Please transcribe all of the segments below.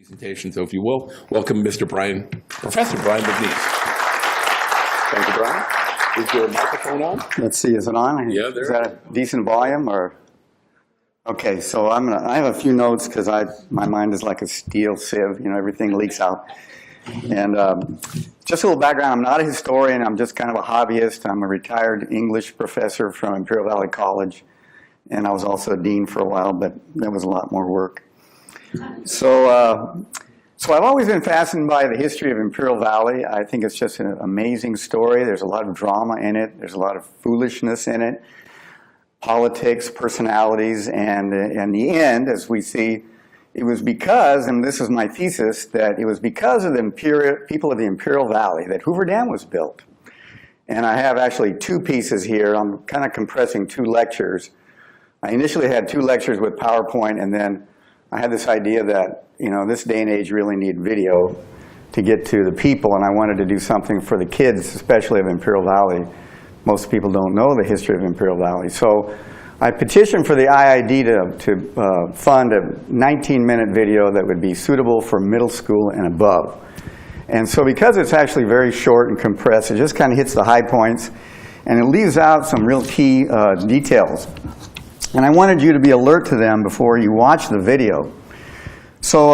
Presentation. So if you will, welcome Professor Brian McNeece. Thank you, Brian. Is your microphone on? Let's see, is it on? Yeah, there. Is that a decent volume or? Okay, so I have a few notes because my mind is like a steel sieve, you know, everything leaks out. And just a little background, I'm not a historian, I'm just kind of a hobbyist. I'm a retired English professor from Imperial Valley College, and I was also a dean for a while, but that was a lot more work. So I've always been fascinated by the history of Imperial Valley. I think it's just an amazing story. There's a lot of drama in it. There's a lot of foolishness in it, politics, personalities, and in the end, as we see, it was because, and this is my thesis, that it was because of the people of the Imperial Valley that Hoover Dam was built. And I have actually two pieces here. I'm kind of compressing two lectures. I initially had two lectures with PowerPoint, and then I had this idea that, you know, this day and age really need video to get to the people, and I wanted to do something for the kids, especially of Imperial Valley. Most people don't know the history of Imperial Valley. So I petitioned for the IID to fund a 19-minute video that would be suitable for middle school and above. And so because it's actually very short and compressed, it just kind of hits the high points, and it leaves out some real key details. And I wanted you to be alert to them before you watch the video. So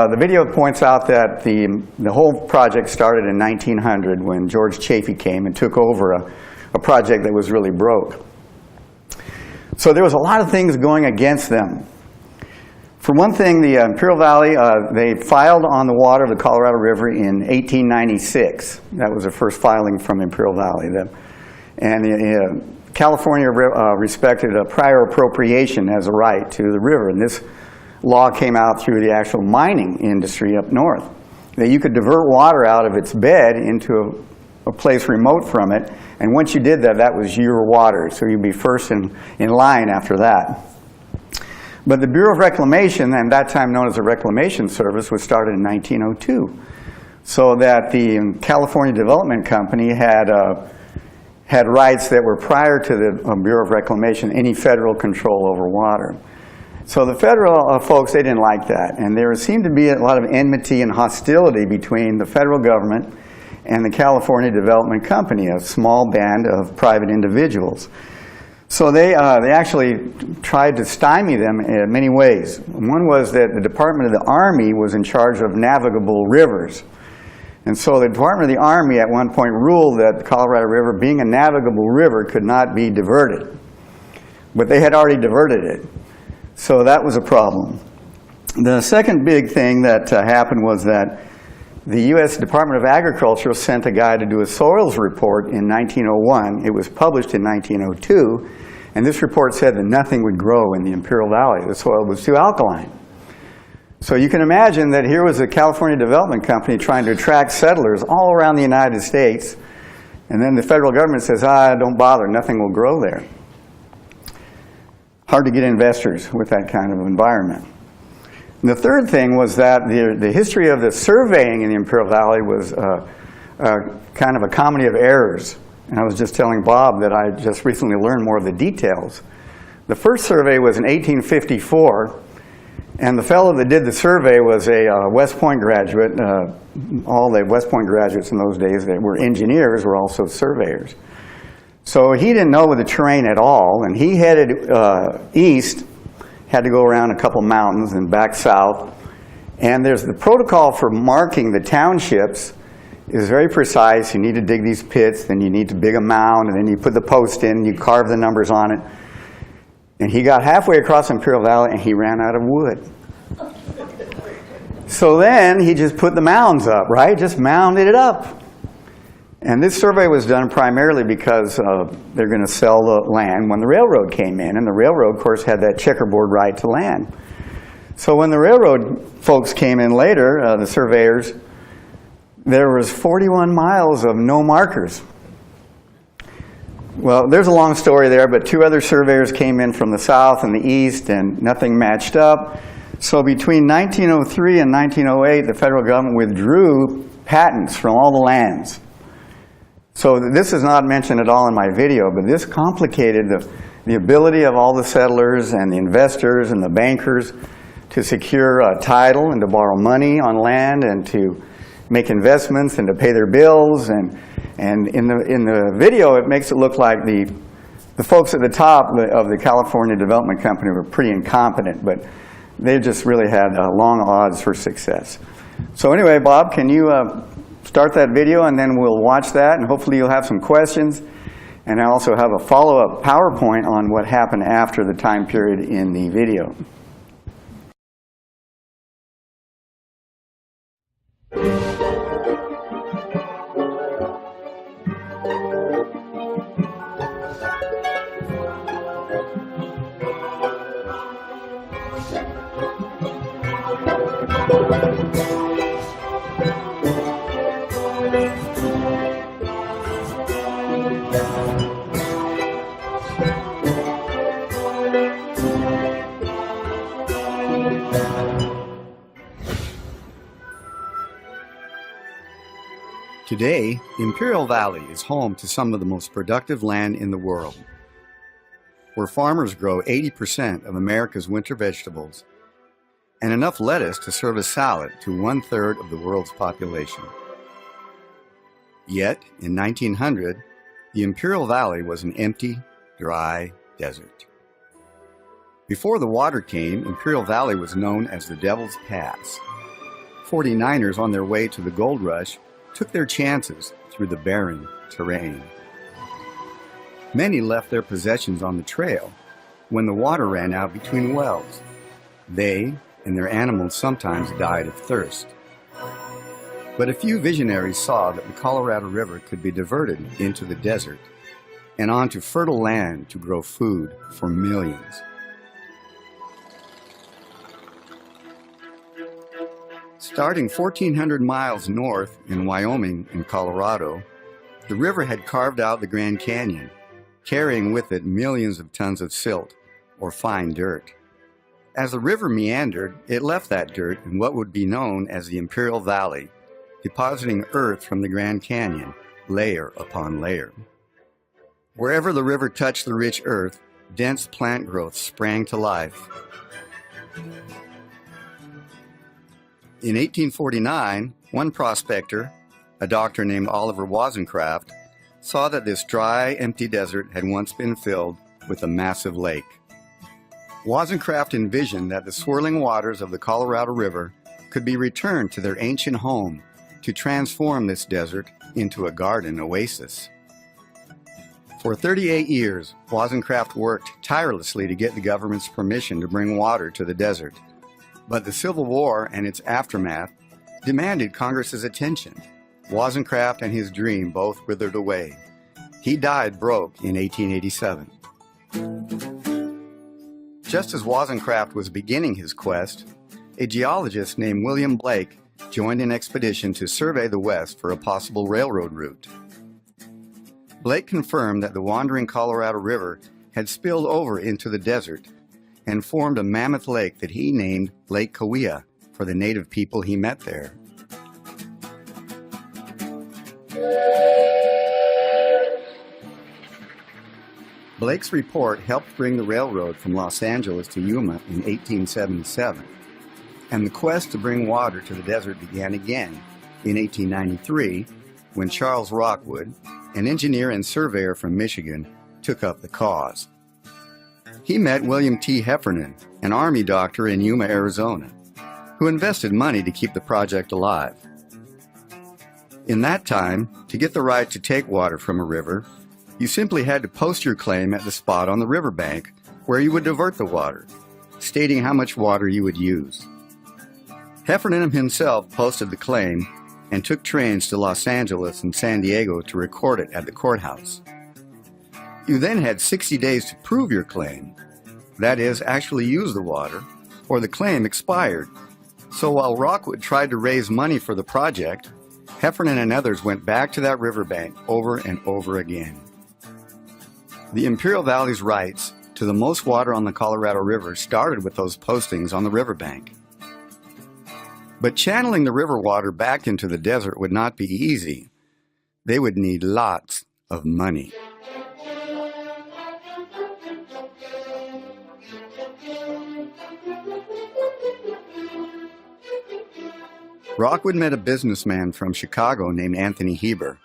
the video points out that the whole project started in 1900 when George Chafee came and took over a project that was really broke. So there was a lot of things going against them. For one thing, the Imperial Valley, they filed on the water of the Colorado River in 1896. That was the first filing from Imperial Valley. California respected a prior appropriation as a right to the river, and this law came out through the actual mining industry up north, that you could divert water out of its bed into a place remote from it, and once you did that, that was your water, so you'd be first in line after that. But the Bureau of Reclamation, and that time known as the Reclamation Service, was started in 1902, so that the California Development Company had rights that were prior to the Bureau of Reclamation, any federal control over water. So the federal folks, they didn't like that, and there seemed to be a lot of enmity and hostility between the federal government and the California Development Company, a small band of private individuals. So they actually tried to stymie them in many ways. One was that the Department of the Army was in charge of navigable rivers. And so the Department of the Army at one point ruled that the Colorado River, being a navigable river, could not be diverted. But they had already diverted it. So that was a problem. The second big thing that happened was that the U.S. Department of Agriculture sent a guy to do a soils report in 1901. It was published in 1902, and this report said that nothing would grow in the Imperial Valley. The soil was too alkaline. So you can imagine that here was a California Development Company trying to attract settlers all around the United States, and then the federal government says, don't bother, nothing will grow there. Hard to get investors with that kind of environment. And the third thing was that the history of the surveying in the Imperial Valley was kind of a comedy of errors. And I was just telling Bob that I just recently learned more of the details. The first survey was in 1854, and the fellow that did the survey was a West Point graduate. All the West Point graduates in those days that were engineers were also surveyors. So he didn't know the terrain at all, and he headed east, had to go around a couple mountains and back south. And there's the protocol for marking the townships is very precise. You need to dig these pits, then you need to dig a mound, and then you put the post in, you carve the numbers on it. And he got halfway across Imperial Valley and he ran out of wood. So then he just put the mounds up, right? Just mounded it up. And this survey was done primarily because they're going to sell the land when the railroad came in. And the railroad, of course, had that checkerboard right to land. So when the railroad folks came in later, the surveyors, there was 41 miles of no markers. Well, there's a long story there, but two other surveyors came in from the south and the east, and nothing matched up. So between 1903 and 1908, the federal government withdrew patents from all the lands. So this is not mentioned at all in my video, but this complicated the ability of all the settlers and the investors and the bankers to secure title and to borrow money on land and to make investments and to pay their bills. And in the video, it makes it look like the folks at the top of the California Development Company were pretty incompetent, but they just really had long odds for success. So anyway, Bob, can you start that video, and then we'll watch that, and hopefully you'll have some questions. And I also have a follow-up PowerPoint on what happened after the time period in the video. Today, Imperial Valley is home to some of the most productive land in the world, where farmers grow 80% of America's winter vegetables and enough lettuce to serve a salad to 1/3 of the world's population. Yet, in 1900, the Imperial Valley was an empty, dry desert. Before the water came, Imperial Valley was known as the Devil's Pass. 49ers on their way to the gold rush took their chances through the barren terrain. Many left their possessions on the trail when the water ran out between wells. They and their animals sometimes died of thirst. But a few visionaries saw that the Colorado River could be diverted into the desert and onto fertile land to grow food for millions. Starting 1,400 miles north in Wyoming and Colorado, the river had carved out the Grand Canyon, carrying with it millions of tons of silt, or fine dirt. As the river meandered, it left that dirt in what would be known as the Imperial Valley, depositing earth from the Grand Canyon, layer upon layer. Wherever the river touched the rich earth, dense plant growth sprang to life. In 1849, one prospector, a doctor named Oliver Wozencraft, saw that this dry, empty desert had once been filled with a massive lake. Wozencraft envisioned that the swirling waters of the Colorado River could be returned to their ancient home to transform this desert into a garden oasis. For 38 years, Wozencraft worked tirelessly to get the government's permission to bring water to the desert. But the Civil War and its aftermath demanded Congress's attention. Wozencraft and his dream both withered away. He died broke in 1887. Just as Wozencraft was beginning his quest, a geologist named William Blake joined an expedition to survey the West for a possible railroad route. Blake confirmed that the wandering Colorado River had spilled over into the desert and formed a mammoth lake that he named Lake Cahuilla for the native people he met there. Blake's report helped bring the railroad from Los Angeles to Yuma in 1877, and the quest to bring water to the desert began again in 1893 when Charles Rockwood, an engineer and surveyor from Michigan, took up the cause. He met William T. Heffernan, an Army doctor in Yuma, Arizona, who invested money to keep the project alive. In that time, to get the right to take water from a river, you simply had to post your claim at the spot on the riverbank where you would divert the water, stating how much water you would use. Heffernan himself posted the claim and took trains to Los Angeles and San Diego to record it at the courthouse. You then had 60 days to prove your claim, that is, actually use the water, or the claim expired. So while Rockwood tried to raise money for the project, Heffernan and others went back to that riverbank over and over again. The Imperial Valley's rights to the most water on the Colorado River started with those postings on the riverbank. But channeling the river water back into the desert would not be easy. They would need lots of money. Rockwood met a businessman from Chicago named Anthony Heber.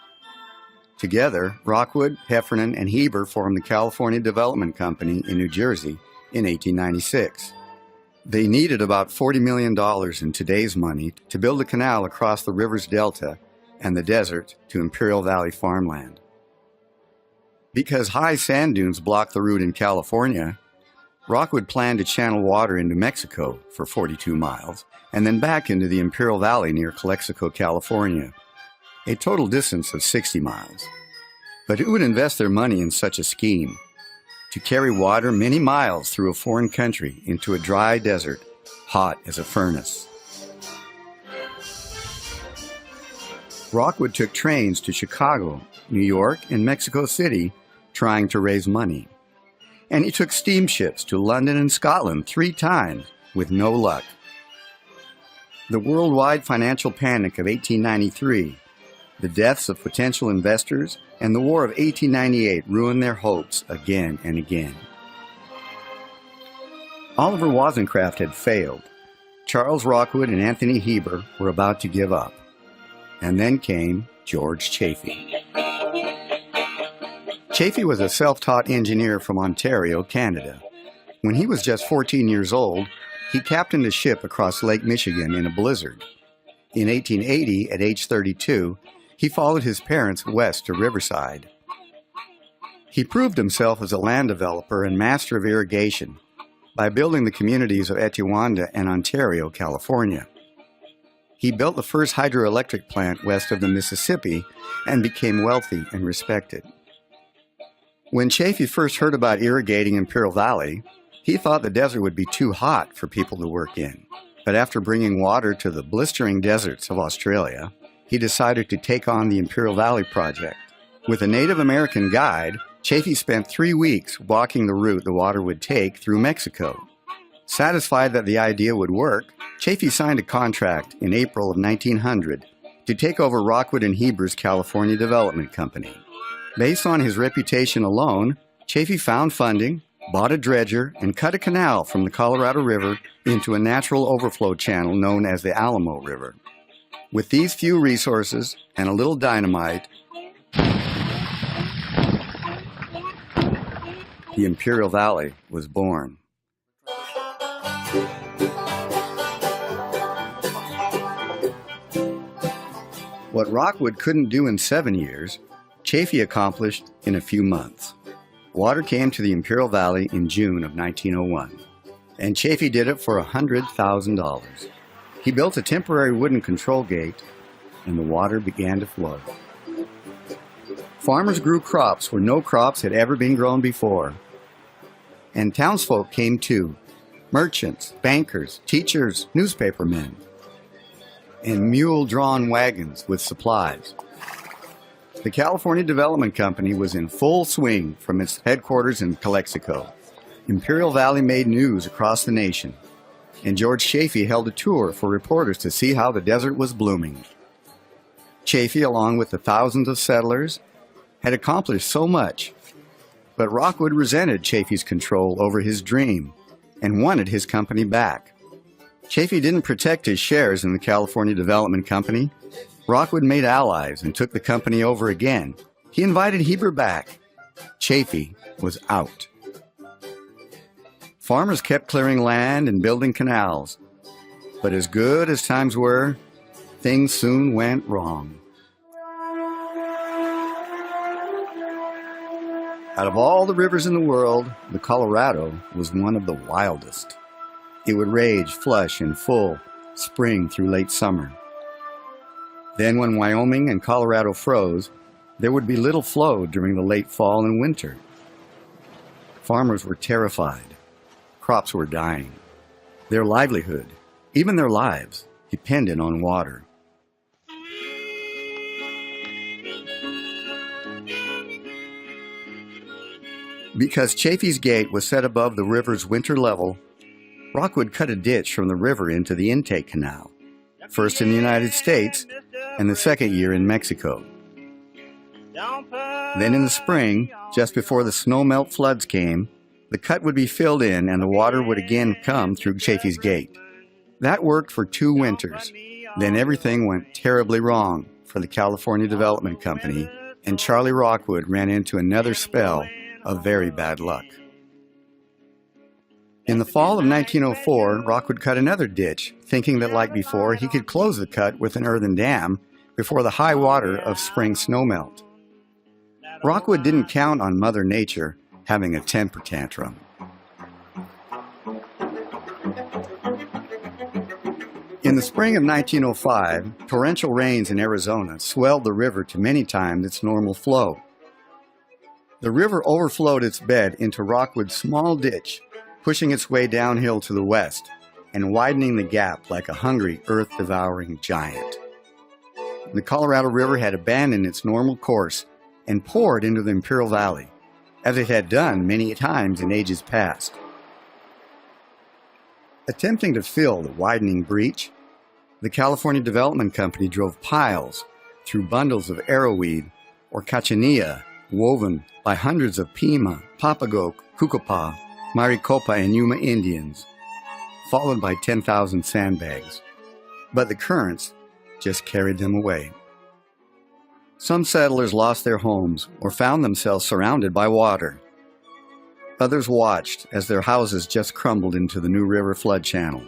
Together, Rockwood, Heffernan, and Heber formed the California Development Company in New Jersey in 1896. They needed about $40 million in today's money to build a canal across the river's delta and the desert to Imperial Valley farmland. Because high sand dunes blocked the route in California, Rockwood planned to channel water into Mexico for 42 miles and then back into the Imperial Valley near Calexico, California, a total distance of 60 miles. But who would invest their money in such a scheme? To carry water many miles through a foreign country into a dry desert, hot as a furnace. Rockwood took trains to Chicago, New York, and Mexico City trying to raise money. And he took steamships to London and Scotland 3 times with no luck. The worldwide financial panic of 1893, the deaths of potential investors, and the War of 1898 ruined their hopes again and again. Oliver Wozencraft had failed. Charles Rockwood and Anthony Heber were about to give up. And then came George Chaffee. Chaffee was a self-taught engineer from Ontario, Canada. When he was just 14 years old, he captained a ship across Lake Michigan in a blizzard. In 1880, at age 32, he followed his parents west to Riverside. He proved himself as a land developer and master of irrigation by building the communities of Etiwanda and Ontario, California. He built the first hydroelectric plant west of the Mississippi and became wealthy and respected. When Chaffee first heard about irrigating Imperial Valley, he thought the desert would be too hot for people to work in. But after bringing water to the blistering deserts of Australia, he decided to take on the Imperial Valley project. With a Native American guide, Chaffee spent 3 weeks walking the route the water would take through Mexico. Satisfied that the idea would work, Chaffee signed a contract in April of 1900 to take over Rockwood and Heber's California Development Company. Based on his reputation alone, Chaffee found funding, bought a dredger, and cut a canal from the Colorado River into a natural overflow channel known as the Alamo River. With these few resources and a little dynamite, the Imperial Valley was born. What Rockwood couldn't do in 7 years, Chaffee accomplished in a few months. Water came to the Imperial Valley in June of 1901, and Chaffee did it for $100,000. He built a temporary wooden control gate, and the water began to flow. Farmers grew crops where no crops had ever been grown before. And townsfolk came too, merchants, bankers, teachers, newspapermen, and mule-drawn wagons with supplies. The California Development Company was in full swing from its headquarters in Calexico. Imperial Valley made news across the nation, and George Chaffee held a tour for reporters to see how the desert was blooming. Chaffee, along with the thousands of settlers, had accomplished so much, but Rockwood resented Chaffee's control over his dream and wanted his company back. Chaffee didn't protect his shares in the California Development Company. Rockwood made allies and took the company over again. He invited Heber back. Chaffee was out. Farmers kept clearing land and building canals. But as good as times were, things soon went wrong. Out of all the rivers in the world, the Colorado was one of the wildest. It would rage flush and full, spring through late summer. Then when Wyoming and Colorado froze, there would be little flow during the late fall and winter. Farmers were terrified. Crops were dying. Their livelihood, even their lives, depended on water. Because Chaffee's Gate was set above the river's winter level, Rockwood cut a ditch from the river into the intake canal, first in the United States and the second year in Mexico. Then in the spring, just before the snowmelt floods came, the cut would be filled in and the water would again come through Chaffee's Gate. That worked for 2 winters, Then everything went terribly wrong for the California Development Company, and Charlie Rockwood ran into another spell of very bad luck. In the fall of 1904, Rockwood cut another ditch, thinking that, like before, he could close the cut with an earthen dam before the high water of spring snowmelt. Rockwood didn't count on Mother Nature having a temper tantrum. In the spring of 1905, torrential rains in Arizona swelled the river to many times its normal flow. The river overflowed its bed into Rockwood's small ditch, pushing its way downhill to the west and widening the gap like a hungry, earth-devouring giant. The Colorado River had abandoned its normal course and poured into the Imperial Valley, as it had done many times in ages past. Attempting to fill the widening breach, the California Development Company drove piles through bundles of arrowweed or cachanilla woven by hundreds of Pima, Papago, Cucapa, Maricopa, and Yuma Indians, followed by 10,000 sandbags. But the currents just carried them away. Some settlers lost their homes or found themselves surrounded by water. Others watched as their houses just crumbled into the New River flood channel.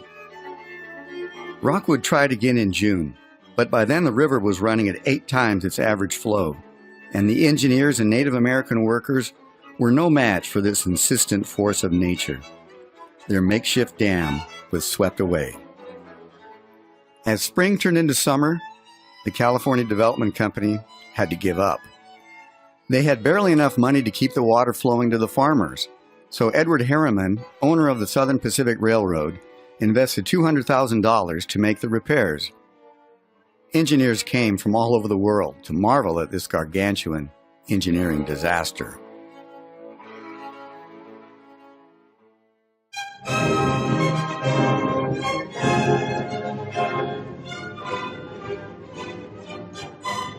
Rockwood tried again in June, but by then the river was running at 8 times its average flow, and the engineers and Native American workers were no match for this insistent force of nature. Their makeshift dam was swept away. As spring turned into summer, the California Development Company had to give up. They had barely enough money to keep the water flowing to the farmers, so Edward Harriman, owner of the Southern Pacific Railroad, invested $200,000 to make the repairs. Engineers came from all over the world to marvel at this gargantuan engineering disaster.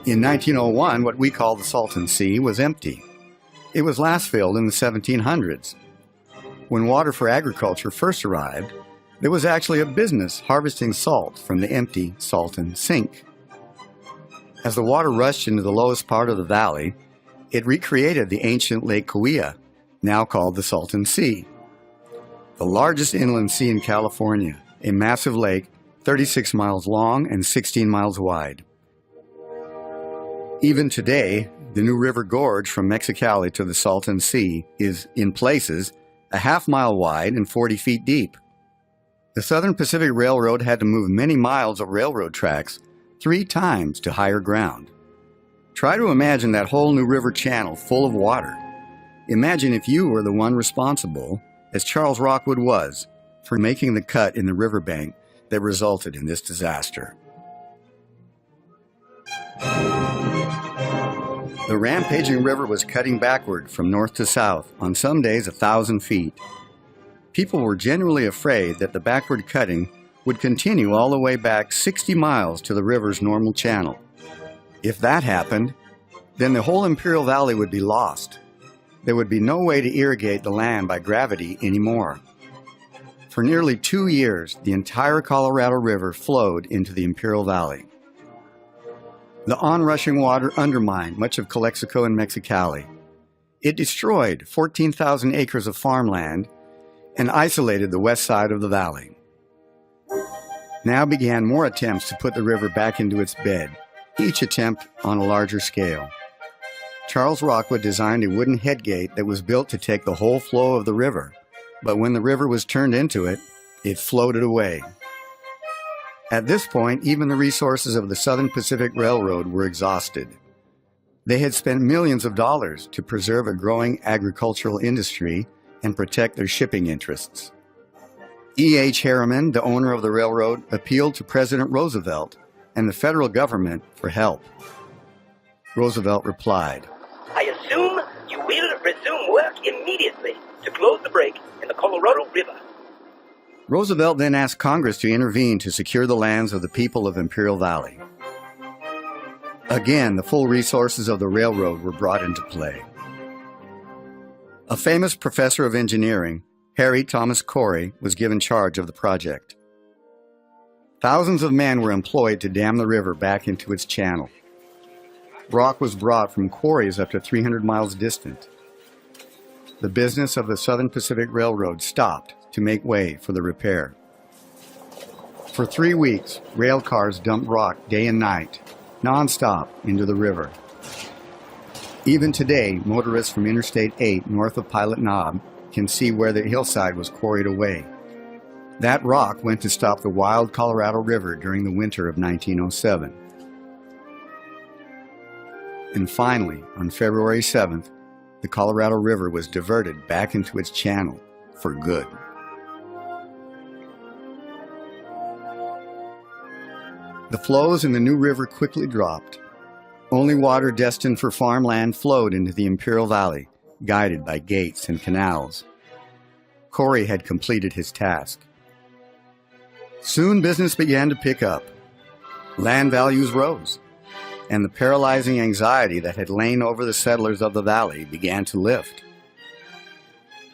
In 1901, what we call the Salton Sea was empty. It was last filled in the 1700s. When water for agriculture first arrived, there was actually a business harvesting salt from the empty Salton sink. As the water rushed into the lowest part of the valley, it recreated the ancient Lake Cahuilla, now called the Salton Sea, the largest inland sea in California, a massive lake 36 miles long and 16 miles wide. Even today, the New River Gorge from Mexicali to the Salton Sea is, in places, a half-mile wide and 40 feet deep. The Southern Pacific Railroad had to move many miles of railroad tracks 3 times to higher ground. Try to imagine that whole New River channel full of water. Imagine if you were the one responsible, as Charles Rockwood was, for making the cut in the riverbank that resulted in this disaster. The rampaging river was cutting backward from north to south, on some days 1,000 feet. People were genuinely afraid that the backward cutting would continue all the way back 60 miles to the river's normal channel. If that happened, then the whole Imperial Valley would be lost. There would be no way to irrigate the land by gravity anymore. For nearly 2 years, the entire Colorado River flowed into the Imperial Valley. The onrushing water undermined much of Calexico and Mexicali. It destroyed 14,000 acres of farmland and isolated the west side of the valley. Now began more attempts to put the river back into its bed, each attempt on a larger scale. Charles Rockwood designed a wooden headgate that was built to take the whole flow of the river, but when the river was turned into it, it floated away. At this point, even the resources of the Southern Pacific Railroad were exhausted. They had spent millions of dollars to preserve a growing agricultural industry and protect their shipping interests. E.H. Harriman, the owner of the railroad, appealed to President Roosevelt and the federal government for help. Roosevelt replied, "I assume you will resume work immediately to close the break in the Colorado River." Roosevelt then asked Congress to intervene to secure the lands of the people of Imperial Valley. Again, the full resources of the railroad were brought into play. A famous professor of engineering, Harry Thomas Corey, was given charge of the project. Thousands of men were employed to dam the river back into its channel. Rock was brought from quarries up to 300 miles distant. The business of the Southern Pacific Railroad stopped to make way for the repair. For 3 weeks, rail cars dumped rock day and night, non-stop into the river. Even today, motorists from Interstate 8 north of Pilot Knob can see where the hillside was quarried away. That rock went to stop the wild Colorado River during the winter of 1907. And finally, on February 7th, the Colorado River was diverted back into its channel for good. The flows in the new river quickly dropped. Only water destined for farmland flowed into the Imperial Valley, guided by gates and canals. Corey had completed his task. Soon business began to pick up. Land values rose, and the paralyzing anxiety that had lain over the settlers of the valley began to lift.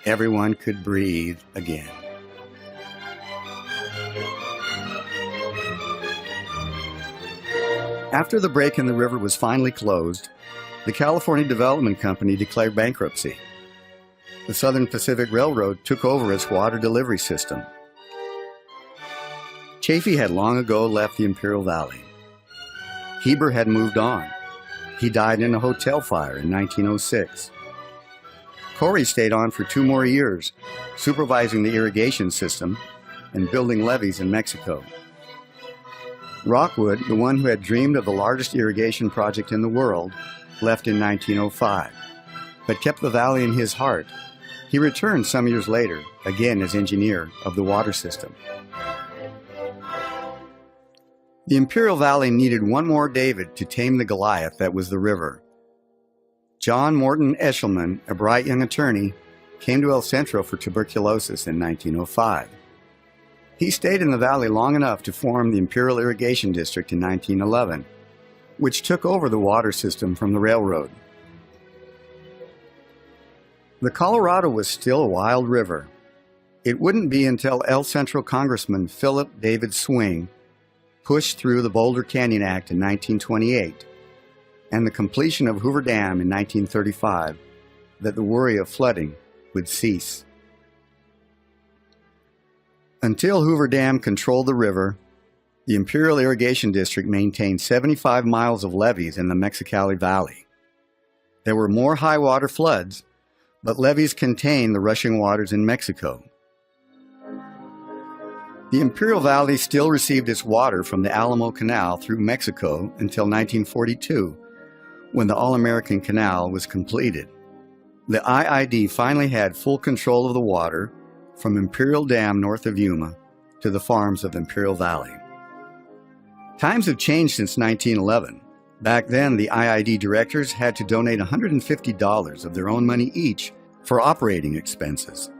Everyone could breathe again. After the break in the river was finally closed, the California Development Company declared bankruptcy. The Southern Pacific Railroad took over its water delivery system. Chaffee had long ago left the Imperial Valley. Heber had moved on. He died in a hotel fire in 1906. Corey stayed on for 2 more years, supervising the irrigation system and building levees in Mexico. Rockwood, the one who had dreamed of the largest irrigation project in the world, left in 1905, but kept the valley in his heart. He returned some years later, again as engineer of the water system. The Imperial Valley needed one more David to tame the Goliath that was the river. John Morton Eshelman, a bright young attorney, came to El Centro for tuberculosis in 1905. He stayed in the valley long enough to form the Imperial Irrigation District in 1911, which took over the water system from the railroad. The Colorado was still a wild river. It wouldn't be until El Centro Congressman Philip David Swing pushed through the Boulder Canyon Act in 1928 and the completion of Hoover Dam in 1935 that the worry of flooding would cease. Until Hoover Dam controlled the river, the Imperial Irrigation District maintained 75 miles of levees in the Mexicali Valley. There were more high water floods, but levees contained the rushing waters in Mexico. The Imperial Valley still received its water from the Alamo Canal through Mexico until 1942, when the All-American Canal was completed. The IID finally had full control of the water from Imperial Dam north of Yuma to the farms of Imperial Valley. Times have changed since 1911. Back then, the IID directors had to donate $150 of their own money each for operating expenses.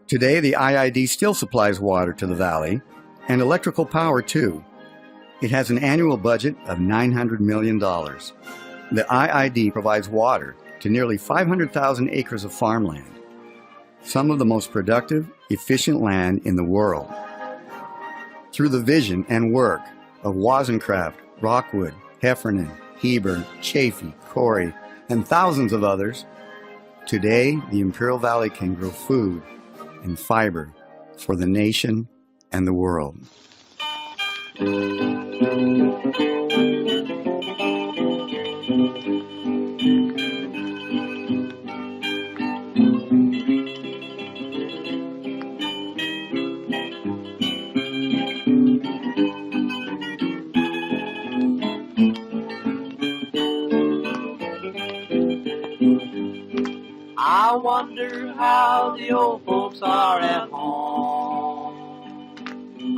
Today, the IID still supplies water to the valley, and electrical power too. It has an annual budget of $900 million. The IID provides water to nearly 500,000 acres of farmland, some of the most productive, efficient land in the world. Through the vision and work of Wozencraft, Rockwood, Heffernan, Heber, Chaffee, Corey, and thousands of others, today the Imperial Valley can grow food and fiber for the nation and the world. I wonder how the old folks are at home.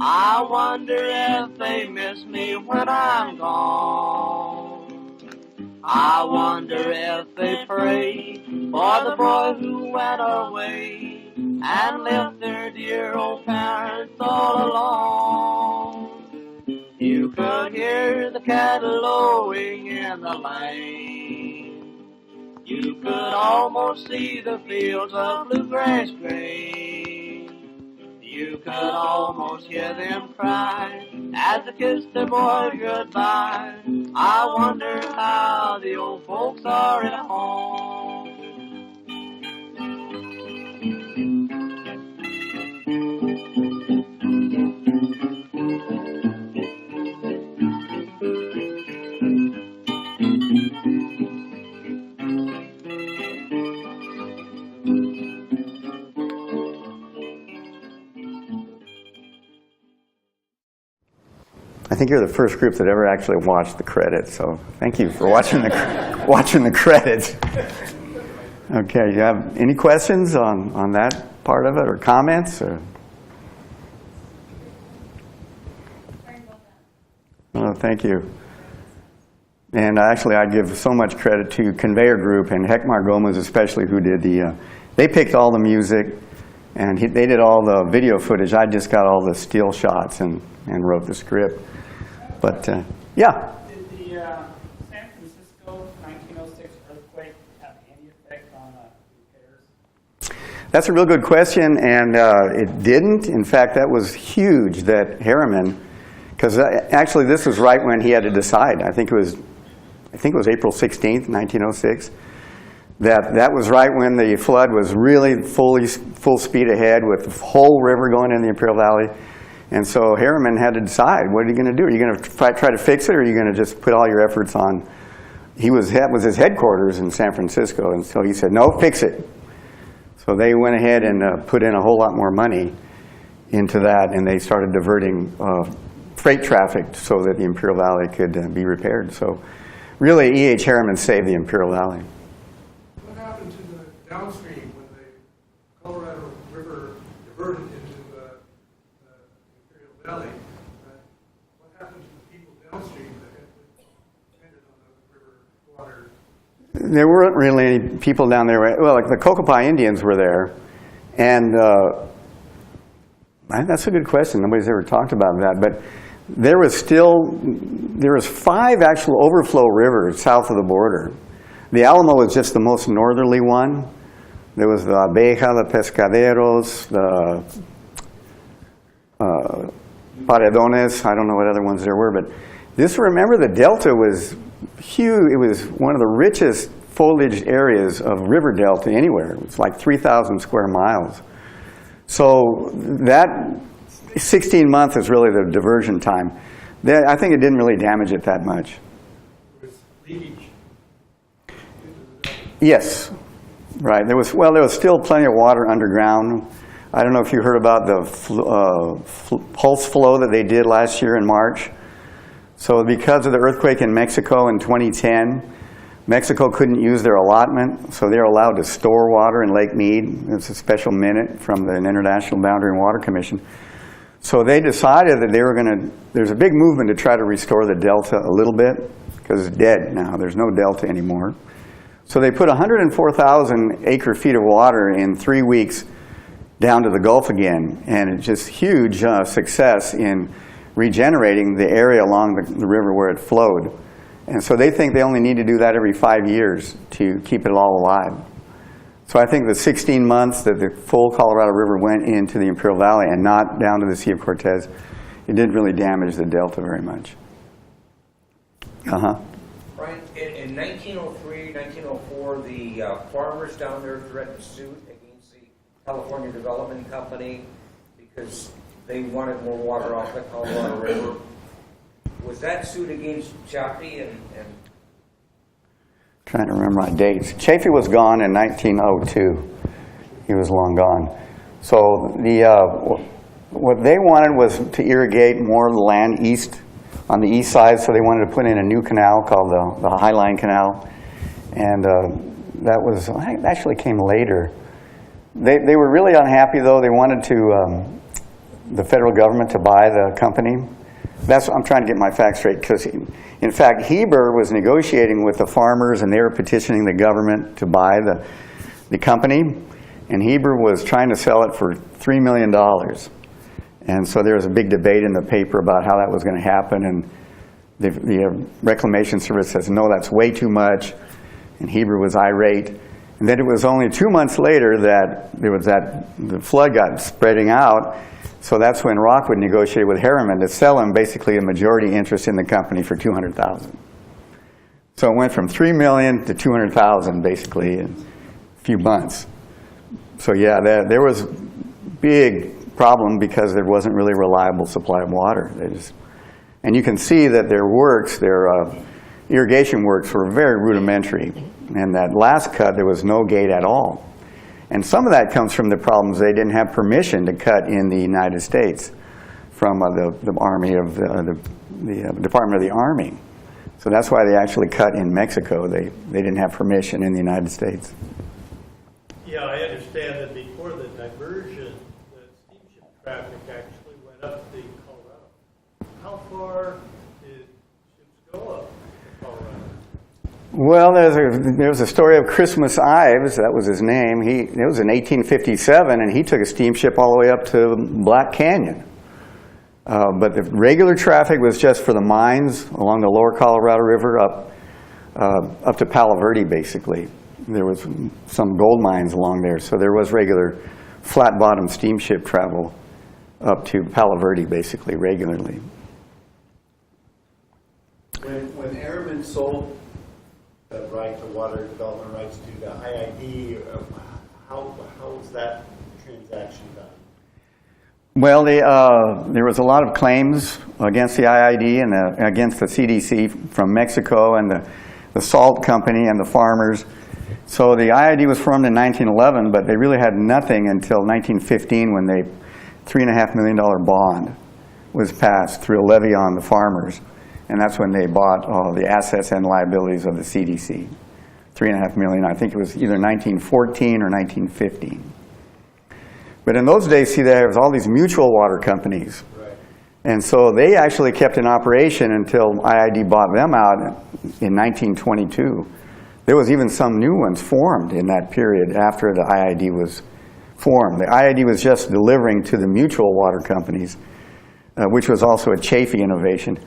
I wonder if they miss me when I'm gone. I wonder if they pray for the boy who went away and left their dear old parents all alone. You could hear the cattle lowing in the lane. You could almost see the fields of bluegrass grain. You could almost hear them cry as they kissed their boy goodbye. I wonder how the old folks are at home. I think you're the first group that ever actually watched the credits, so thank you for watching the credits. Okay, you have any questions on that part of it, or comments? Or? Oh, thank you. And actually, I'd give so much credit to Conveyor Group and Hecmar Gomez especially, who did they picked all the music, and they did all the video footage. I just got all the still shots and wrote the script. But, yeah. Did the San Francisco 1906 earthquake have any effect on repairs? That's a real good question, and it didn't. In fact, that was huge that Harriman, because actually this was right when he had to decide. I think it was April 16th, 1906. That was right when the flood was really full speed ahead with the whole river going in the Imperial Valley. And so Harriman had to decide, what are you going to do? Are you going to try to fix it, or are you going to just put all your efforts on? That was his headquarters in San Francisco, and so he said, no, fix it. So they went ahead and put in a whole lot more money into that, and they started diverting freight traffic so that the Imperial Valley could be repaired. So really, E.H. Harriman saved the Imperial Valley. What happened to the downstream when the Colorado River diverted into the Imperial Valley? What happened to the people downstream that depended on the river water? There weren't really any people down there. Well, like the Cocopa Indians were there, and that's a good question. Nobody's ever talked about that, but there was 5 actual overflow rivers south of the border. The Alamo was just the most northerly one. There was the Abeja, the Pescaderos, the Paredones. I don't know what other ones there were, but remember, the Delta was huge. It was one of the richest foliaged areas of river delta anywhere. It was like 3,000 square miles. So that 16 months is really the diversion time. I think it didn't really damage it that much. It was leakage. Yes, right. There was still plenty of water underground. I don't know if you heard about the pulse flow that they did last year in March. So because of the earthquake in Mexico in 2010, Mexico couldn't use their allotment, so they're allowed to store water in Lake Mead. It's a special minute from the International Boundary and Water Commission. So they decided that they were going to, there's a big movement to try to restore the delta a little bit, because it's dead now. There's no delta anymore. So they put 104,000 acre-feet of water in 3 weeks down to the Gulf again, and it's just huge success in regenerating the area along the river where it flowed. And so they think they only need to do that every 5 years to keep it all alive. So I think the 16 months that the full Colorado River went into the Imperial Valley and not down to the Sea of Cortez, it didn't really damage the delta very much. Brian, in 1903, 1904, the farmers down there threatened suit against the California Development Company because they wanted more water off the Colorado River. Was that suit against Chaffee and Trying to remember my dates. Chaffee was gone in 1902. He was long gone. So what they wanted was to irrigate more of the land east, on the east side, so they wanted to put in a new canal called the Highline Canal. And that actually came later. They were really unhappy, though. They wanted the federal government to buy the company. I'm trying to get my facts straight, because in fact Heber was negotiating with the farmers, and they were petitioning the government to buy the company, and Heber was trying to sell it for $3 million. And so there was a big debate in the paper about how that was going to happen, and the Reclamation Service says, no, that's way too much, and Heber was irate. And then it was only 2 months later that the flood got spreading out. So that's when Rockwood negotiated with Harriman to sell him basically a majority interest in the company for $200,000. So it went from $3 million to $200,000 basically in a few months. So yeah, there was a big problem because there wasn't really a reliable supply of water. And you can see that their works, their irrigation works were very rudimentary. And that last cut, there was no gate at all. And some of that comes from the problems they didn't have permission to cut in the United States from the Army of the Department of the Army. So that's why they actually cut in Mexico. They didn't have permission in the United States. Yeah, I understand that before the diversion, the steamship traffic actually went up the Colorado. How far did ships go up the Colorado? Well, there's a story of Christmas Ives, that was his name. It was in 1857, and he took a steamship all the way up to Black Canyon. But the regular traffic was just for the mines along the lower Colorado River up to Palo Verde, basically. There was some gold mines along there, so there was regular flat-bottom steamship travel up to Palo Verde, basically, regularly. When Harriman sold the right to water development rights to the IID, how was that transaction done? Well, there was a lot of claims against the IID and against the CDC from Mexico and the salt company and the farmers. So the IID was formed in 1911, but they really had nothing until 1915 when the $3.5 million bond was passed through a levy on the farmers. And that's when they bought all the assets and liabilities of the CDC. $3.5 million, I think it was either 1914 or 1915. But in those days, see, there was all these mutual water companies. Right. And so they actually kept in operation until IID bought them out in 1922. There was even some new ones formed in that period after the IID was formed. The IID was just delivering to the mutual water companies, which was also a Chafee innovation.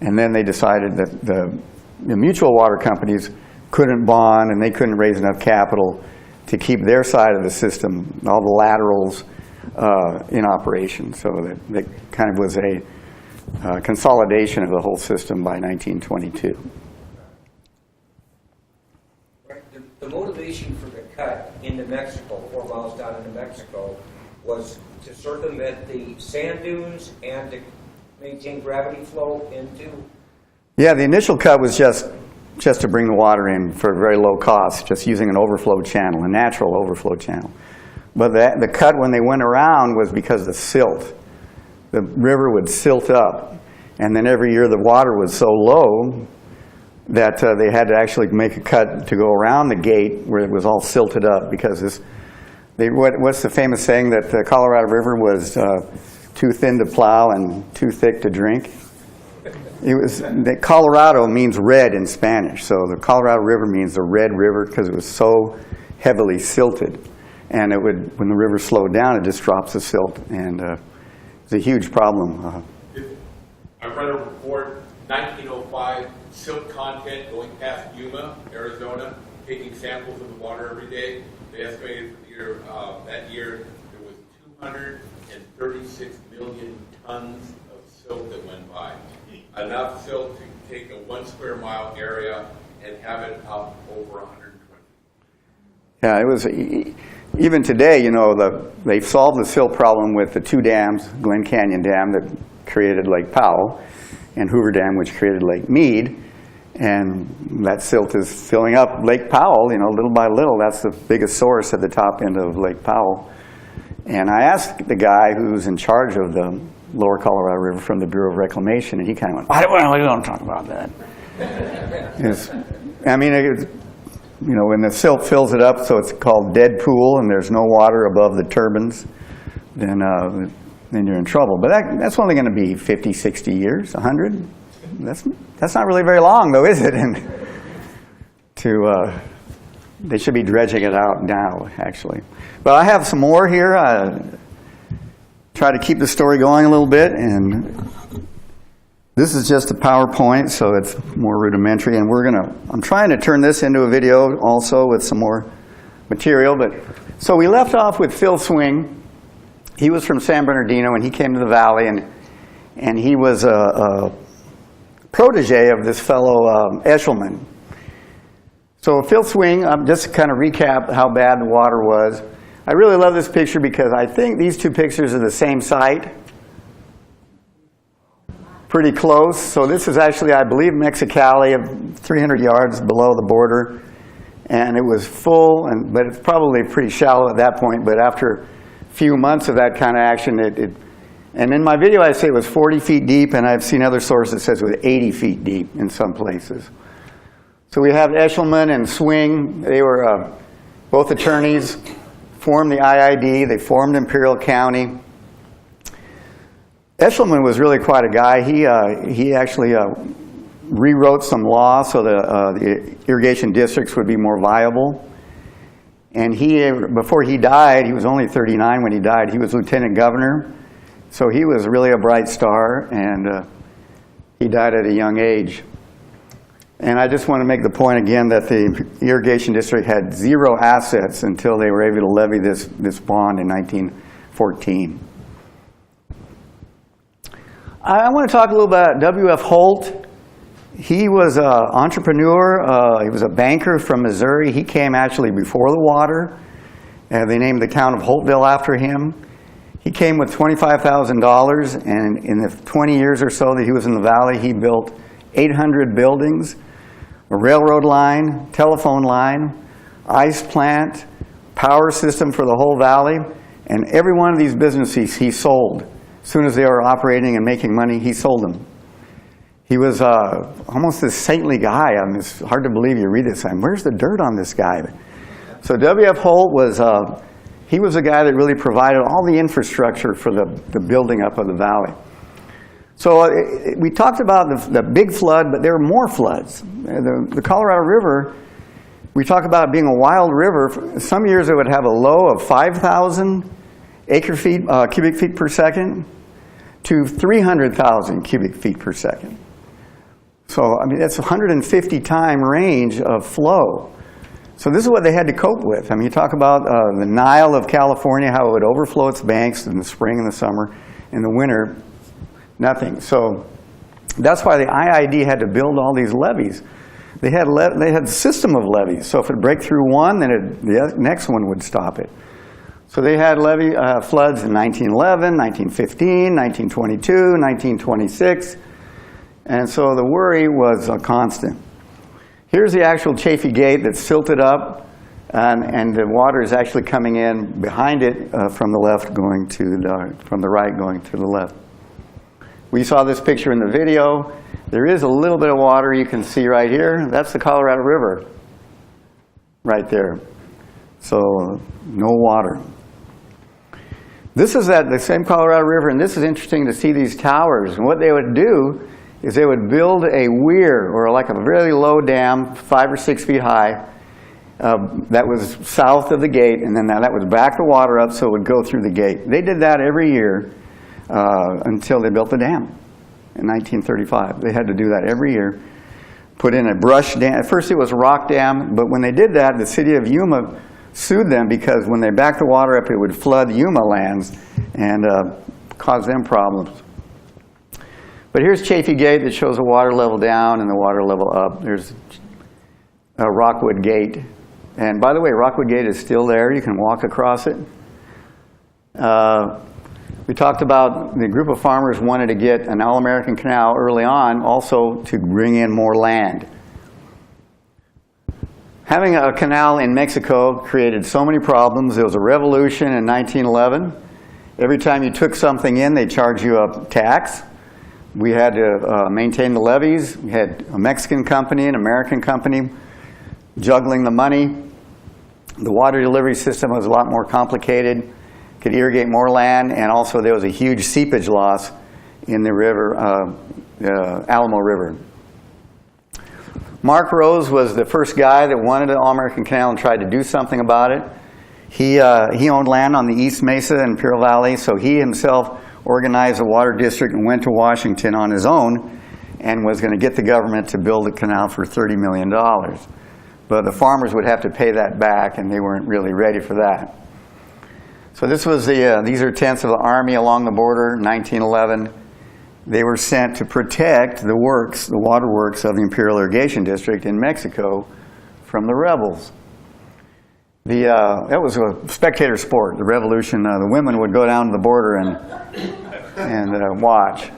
And then they decided that the mutual water companies couldn't bond and they couldn't raise enough capital to keep their side of the system, all the laterals, in operation. So that kind of was a consolidation of the whole system by 1922. The motivation for the cut into Mexico, 4 miles down into Mexico, was to circumvent the sand dunes and to maintain gravity flow into? Yeah, the initial cut was just to bring the water in for a very low cost, just using an overflow channel, a natural overflow channel. But the cut when they went around was because of the silt. The river would silt up, and then every year the water was so low that they had to actually make a cut to go around the gate where it was all silted up because what's the famous saying that the Colorado River was too thin to plow and too thick to drink? Colorado means red in Spanish, so the Colorado River means the Red River because it was so heavily silted. And when the river slowed down, it just drops the silt, and it's a huge problem. I read a report, 1905, silt content going past Yuma, Arizona, taking samples of the water every day. They estimated that year there was 236 million tons of silt that went by. Enough silt to take a 1 square mile area and have it up over 120. Yeah, it was, even today, you know, they've solved the silt problem with the 2 dams, Glen Canyon Dam that created Lake Powell, and Hoover Dam, which created Lake Mead. And that silt is filling up Lake Powell, you know, little by little. That's the biggest source at the top end of Lake Powell. And I asked the guy who's in charge of the lower Colorado River from the Bureau of Reclamation, and he kind of went, we don't talk about that. You know, when the silt fills it up, so it's called dead pool, and there's no water above the turbines, then you're in trouble. But that's only going to be 50, 60 years, 100. That's not really very long, though, is it? And they should be dredging it out now, actually. But I have some more here. Try to keep the story going a little bit, and this is just a PowerPoint, so it's more rudimentary. And I'm trying to turn this into a video also with some more material. But so we left off with Phil Swing. He was from San Bernardino, and he came to the valley, and he was a protege of this fellow Eshelman. So Phil Swing, just to kind of recap how bad the water was. I really love this picture because I think these two pictures are the same site. Pretty close. So this is actually, I believe, Mexicali, 300 yards below the border. And it was full, but it's probably pretty shallow at that point. But after a few months of that kind of action, and in my video I say it was 40 feet deep, and I've seen other sources that says it was 80 feet deep in some places. So we have Eshelman and Swing. They were both attorneys, formed the IID, they formed Imperial County. Eshelman was really quite a guy. He actually rewrote some law so the irrigation districts would be more viable. And before he died, he was only 39 when he died, he was lieutenant governor. So he was really a bright star, and he died at a young age. And I just want to make the point again that the irrigation district had zero assets until they were able to levy this bond in 1914. I want to talk a little about W.F. Holt. He was an entrepreneur. He was a banker from Missouri. He came actually before the water. They named the town of Holtville after him. He came with $25,000, and in the 20 years or so that he was in the valley, he built 800 buildings, a railroad line, telephone line, ice plant, power system for the whole valley, and every one of these businesses he sold. As soon as they were operating and making money, he sold them. He was almost this saintly guy. I mean, it's hard to believe you read this. Where's the dirt on this guy? So W.F. Holt was, he was a guy that really provided all the infrastructure for the building up of the valley. So we talked about the big flood, but there were more floods. The Colorado River, we talk about it being a wild river. Some years it would have a low of 5,000 cubic feet per second to 300,000 cubic feet per second. So, I mean, that's a 150-time range of flow. So this is what they had to cope with. I mean, you talk about the Nile of California, how it would overflow its banks in the spring and the summer. In the winter, nothing. So that's why the IID had to build all these levees. They had a system of levees. So if it break through one, then the next one would stop it. So they had floods in 1911, 1915, 1922, 1926. And so the worry was constant. Here's the actual Chaffee Gate that's silted up, and the water is actually coming in behind it from the left from the right going to the left. We saw this picture in the video. There is a little bit of water you can see right here. That's the Colorado River right there. So no water. This is the same Colorado River, and this is interesting to see these towers. And what they would do is they would build a weir, or like a really low dam, 5 or 6 feet high, that was south of the gate, and then that would back the water up so it would go through the gate. They did that every year until they built the dam in 1935. They had to do that every year. Put in a brush dam. At first it was a rock dam, but when they did that, the city of Yuma sued them because when they backed the water up, it would flood Yuma lands and cause them problems. But here's Chaffee Gate that shows the water level down and the water level up. There's Rockwood Gate. And by the way, Rockwood Gate is still there. You can walk across it. We talked about the group of farmers wanted to get an All-American Canal early on, also to bring in more land. Having a canal in Mexico created so many problems. There was a revolution in 1911. Every time you took something in, they charged you a tax. We had to maintain the levees. We had a Mexican company, an American company juggling the money. The water delivery system was a lot more complicated. Could irrigate more land, and also there was a huge seepage loss in the river, Alamo River. Mark Rose was the first guy that wanted an All-American Canal and tried to do something about it. He owned land on the East Mesa and Imperial Valley, so he himself organized a water district and went to Washington on his own and was going to get the government to build a canal for $30 million. but the farmers would have to pay that back, and they weren't really ready for that. So this was these are tents of the Army along the border in 1911. They were sent to protect the works, the waterworks of the Imperial Irrigation District in Mexico from the rebels. That was a spectator sport, the revolution. The women would go down to the border and watch.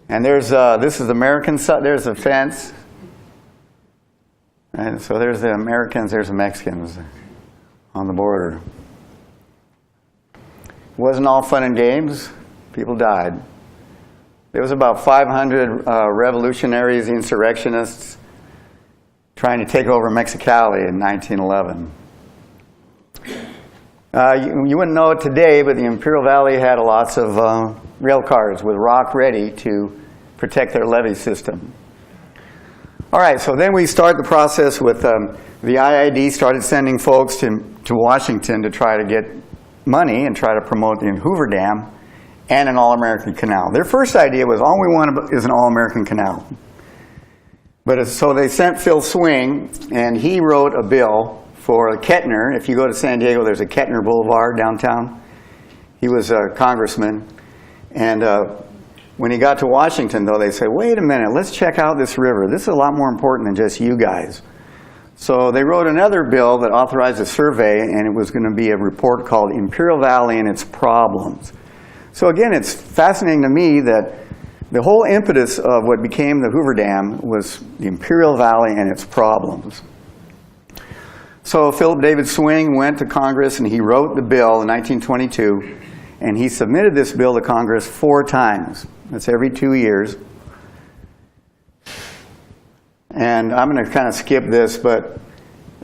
And this is the American side, there's a fence. And so there's the Americans, there's the Mexicans on the border. It wasn't all fun and games. People died. There was about 500 revolutionaries, insurrectionists, trying to take over Mexicali in 1911. You wouldn't know it today, but the Imperial Valley had lots of rail cars with rock ready to protect their levee system. All right, so then we start the process with the IID started sending folks to Washington to try to get money and try to promote the Hoover Dam and an all-American canal. Their first idea was all we want is an all-American canal. But so they sent Phil Swing, and he wrote a bill for Kettner. If you go to San Diego, there's a Kettner Boulevard downtown. He was a congressman. And when he got to Washington, though, they said, wait a minute, let's check out this river. This is a lot more important than just you guys. So they wrote another bill that authorized a survey, and it was going to be a report called Imperial Valley and Its Problems. So again, it's fascinating to me that the whole impetus of what became the Hoover Dam was the Imperial Valley and its problems. So Philip David Swing went to Congress and he wrote the bill in 1922, and he submitted this bill to Congress 4 times. That's every 2 years. And I'm going to kind of skip this, but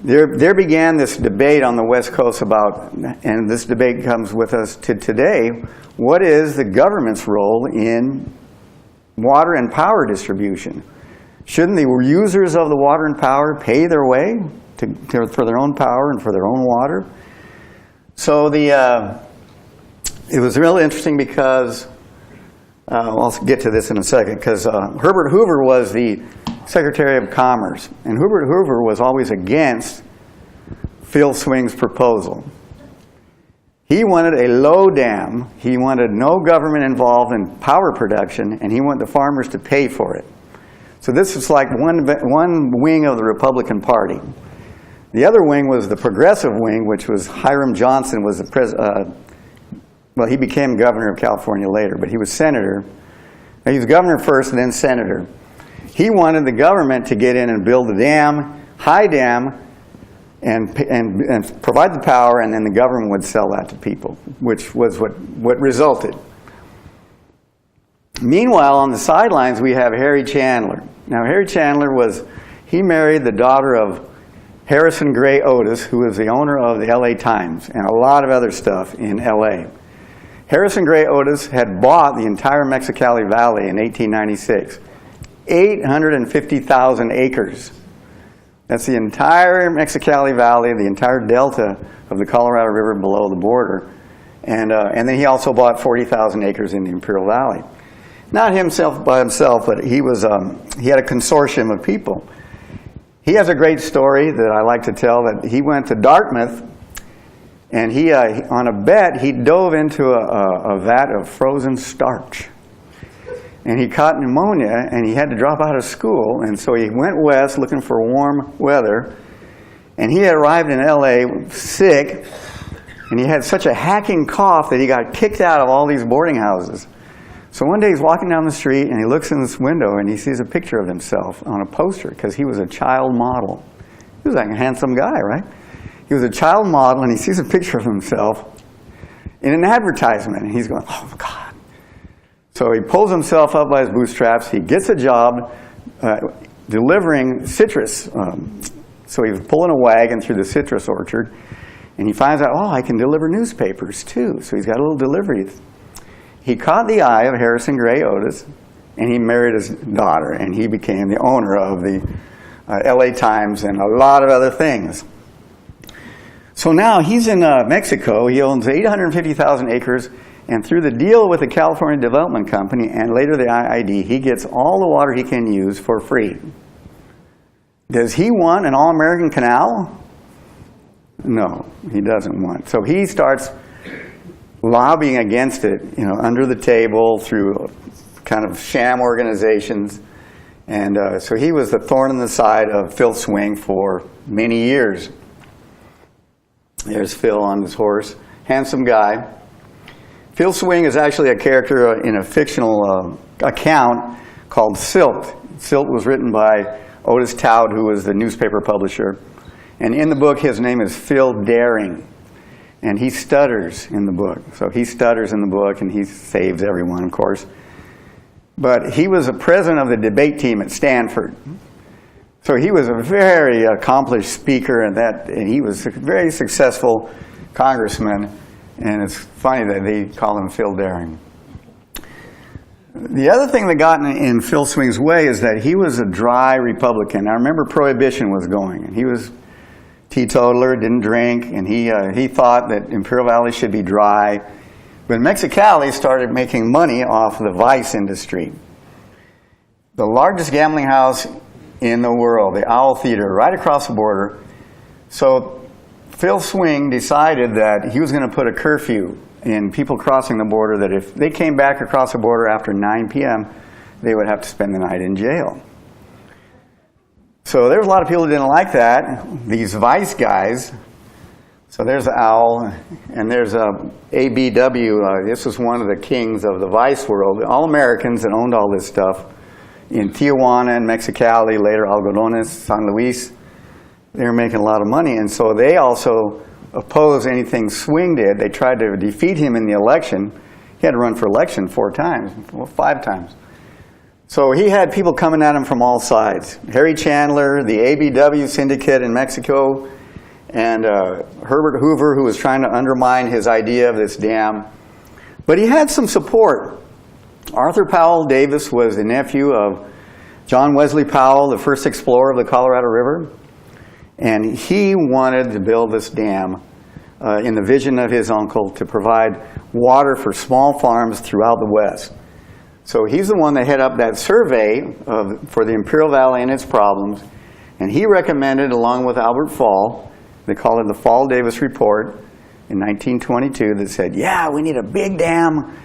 there began this debate on the West Coast about, and this debate comes with us to today, what is the government's role in water and power distribution? Shouldn't the users of the water and power pay their way for their own power and for their own water? So it was really interesting because, I'll get to this in a second, because Herbert Hoover was the Secretary of Commerce, and Herbert Hoover was always against Phil Swing's proposal. He wanted a low dam. He wanted no government involved in power production, and he wanted the farmers to pay for it. So this is like one wing of the Republican Party. The other wing was the progressive wing, which was Hiram Johnson was the well, he became governor of California later, but he was senator. He was governor first and then senator. He wanted the government to get in and build the dam, high dam, and provide the power, and then the government would sell that to people, which was what resulted. Meanwhile, on the sidelines, we have Harry Chandler. Now, Harry Chandler he married the daughter of Harrison Gray Otis, who was the owner of the LA Times and a lot of other stuff in LA. Harrison Gray Otis had bought the entire Mexicali Valley in 1896. 850,000 acres. That's the entire Mexicali Valley, the entire delta of the Colorado River below the border. And then he also bought 40,000 acres in the Imperial Valley. Not himself by himself, but he had a consortium of people. He has a great story that I like to tell, that he went to Dartmouth, and he, on a bet, he dove into a vat of frozen starch. And he caught pneumonia, and he had to drop out of school, and so he went west looking for warm weather, and he arrived in LA sick, and he had such a hacking cough that he got kicked out of all these boarding houses. So one day he's walking down the street, and he looks in this window, and he sees a picture of himself on a poster, because he was a child model. He was like a handsome guy, right? He was a child model, and he sees a picture of himself in an advertisement, and he's going, oh, my God. So he pulls himself up by his bootstraps. He gets a job delivering citrus. So he was pulling a wagon through the citrus orchard, and he finds out, oh, I can deliver newspapers too. So he's got a little delivery. He caught the eye of Harrison Gray Otis, and he married his daughter, and he became the owner of the LA Times and a lot of other things. So now he's in Mexico. He owns 850,000 acres. And through the deal with the California Development Company and later the IID, he gets all the water he can use for free. Does he want an all-American canal? No, he doesn't want. So he starts lobbying against it, under the table through kind of sham organizations. And so he was the thorn in the side of Phil Swing for many years. There's Phil on his horse, handsome guy. Phil Swing is actually a character in a fictional account called Silt. Silt was written by Otis Todd, who was the newspaper publisher. And in the book, his name is Phil Daring. And he stutters in the book. So he stutters in the book, and he saves everyone, of course. But he was a president of the debate team at Stanford. So he was a very accomplished speaker, and he was a very successful congressman. And it's funny that they call him Phil Daring. The other thing that got in Phil Swing's way is that he was a dry Republican. I remember Prohibition was going, and he was teetotaler, didn't drink, and he thought that Imperial Valley should be dry. But Mexicali started making money off the vice industry. The largest gambling house in the world, the Owl Theater, right across the border. So Phil Swing decided that he was going to put a curfew in people crossing the border, that if they came back across the border after 9 p.m., they would have to spend the night in jail. So there was a lot of people who didn't like that, these vice guys. So there's Owl, and there's ABW. This was one of the kings of the vice world, all Americans that owned all this stuff in Tijuana and Mexicali, later Algodones, San Luis. They were making a lot of money, and so they also opposed anything Swing did. They tried to defeat him in the election. He had to run for election 5 times. So he had people coming at him from all sides. Harry Chandler, the ABW syndicate in Mexico, and Herbert Hoover, who was trying to undermine his idea of this dam. But he had some support. Arthur Powell Davis was the nephew of John Wesley Powell, the first explorer of the Colorado River. And he wanted to build this dam in the vision of his uncle to provide water for small farms throughout the West. So he's the one that headed up that survey for the Imperial Valley and its problems. And he recommended, along with Albert Fall, they called it the Fall-Davis Report in 1922, that said, yeah, we need a big dam,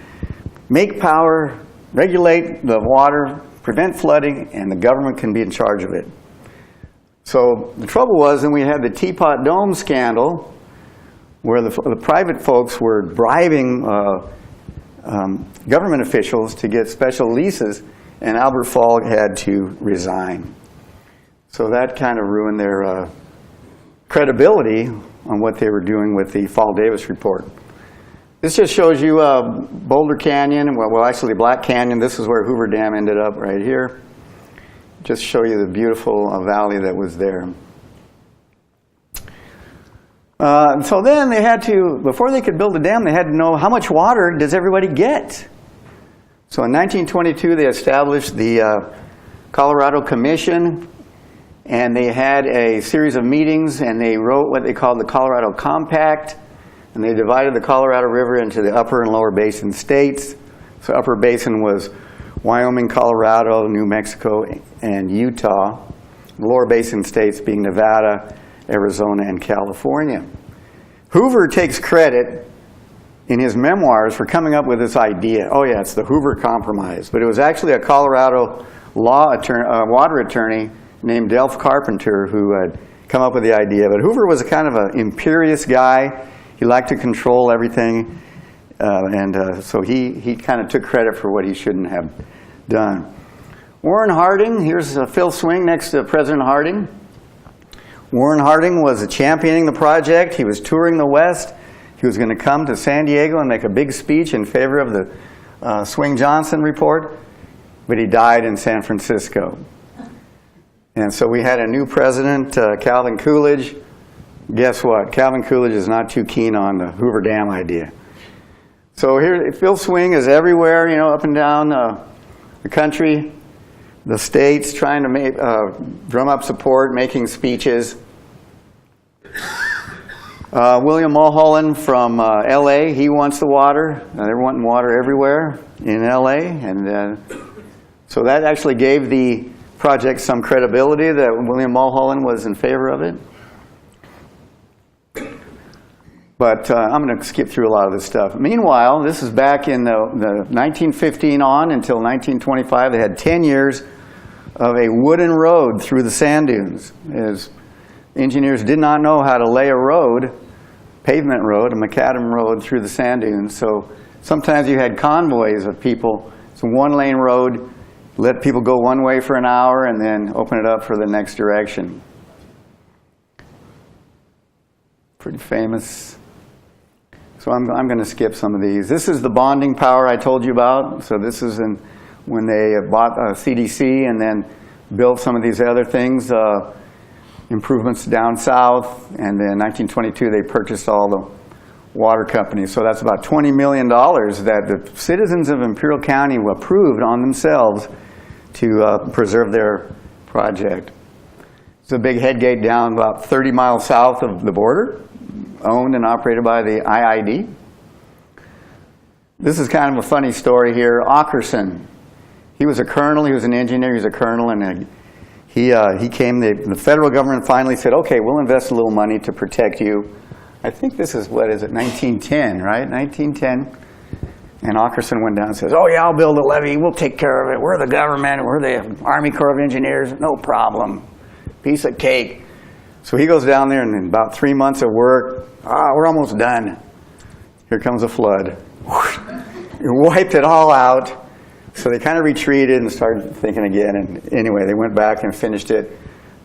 make power, regulate the water, prevent flooding, and the government can be in charge of it. So the trouble was, then we had the Teapot Dome scandal, where the private folks were bribing government officials to get special leases, and Albert Fall had to resign. So that kind of ruined their credibility on what they were doing with the Fall-Davis Report. This just shows you Boulder Canyon, well actually Black Canyon. This is where Hoover Dam ended up, right here. Just show you the beautiful valley that was there. So then they had to, before they could build a dam, they had to know how much water does everybody get. So in 1922 they established the Colorado Commission, and they had a series of meetings, and they wrote what they called the Colorado Compact, and they divided the Colorado River into the upper and lower basin states. So upper basin was Wyoming, Colorado, New Mexico, and Utah. The lower basin states being Nevada, Arizona, and California. Hoover takes credit in his memoirs for coming up with this idea. Oh yeah, it's the Hoover Compromise. But it was actually a Colorado water attorney named Delph Carpenter who had come up with the idea. But Hoover was a kind of an imperious guy. He liked to control everything. So he kind of took credit for what he shouldn't have done. Warren Harding, here's Phil Swing next to President Harding. Warren Harding was championing the project. He was touring the West. He was going to come to San Diego and make a big speech in favor of the Swing-Johnson report, but he died in San Francisco. And so we had a new president, Calvin Coolidge. Guess what? Calvin Coolidge is not too keen on the Hoover Dam idea. So here, Phil Swing is everywhere, up and down the country, the states, trying to drum up support, making speeches. William Mulholland from L.A., he wants the water. They're wanting water everywhere in L.A. And so that actually gave the project some credibility that William Mulholland was in favor of it. But I'm going to skip through a lot of this stuff. Meanwhile, this is back in the 1915 on until 1925. They had 10 years of a wooden road through the sand dunes. As engineers did not know how to lay a road, pavement road, a macadam road through the sand dunes. So sometimes you had convoys of people. It's a one-lane road. Let people go one way for an hour and then open it up for the next direction. Pretty famous. So I'm going to skip some of these. This is the bonding power I told you about. So this is when they bought CDC and then built some of these other things, improvements down south. And then in 1922, they purchased all the water companies. So that's about $20 million that the citizens of Imperial County approved on themselves to preserve their project. It's a big headgate down about 30 miles south of the border, owned and operated by the IID. This is kind of a funny story here. Ockerson, he was a colonel, he was an engineer, he was a colonel, and he came, the federal government finally said, okay, we'll invest a little money to protect you. I think this is, what is it, 1910, right? 1910. And Ockerson went down and says, oh yeah, I'll build a levee, we'll take care of it. We're the government, we're the Army Corps of Engineers, no problem. Piece of cake. So he goes down there, and in about 3 months of work, we're almost done. Here comes a flood. It wiped it all out. So they kind of retreated and started thinking again. And anyway, they went back and finished it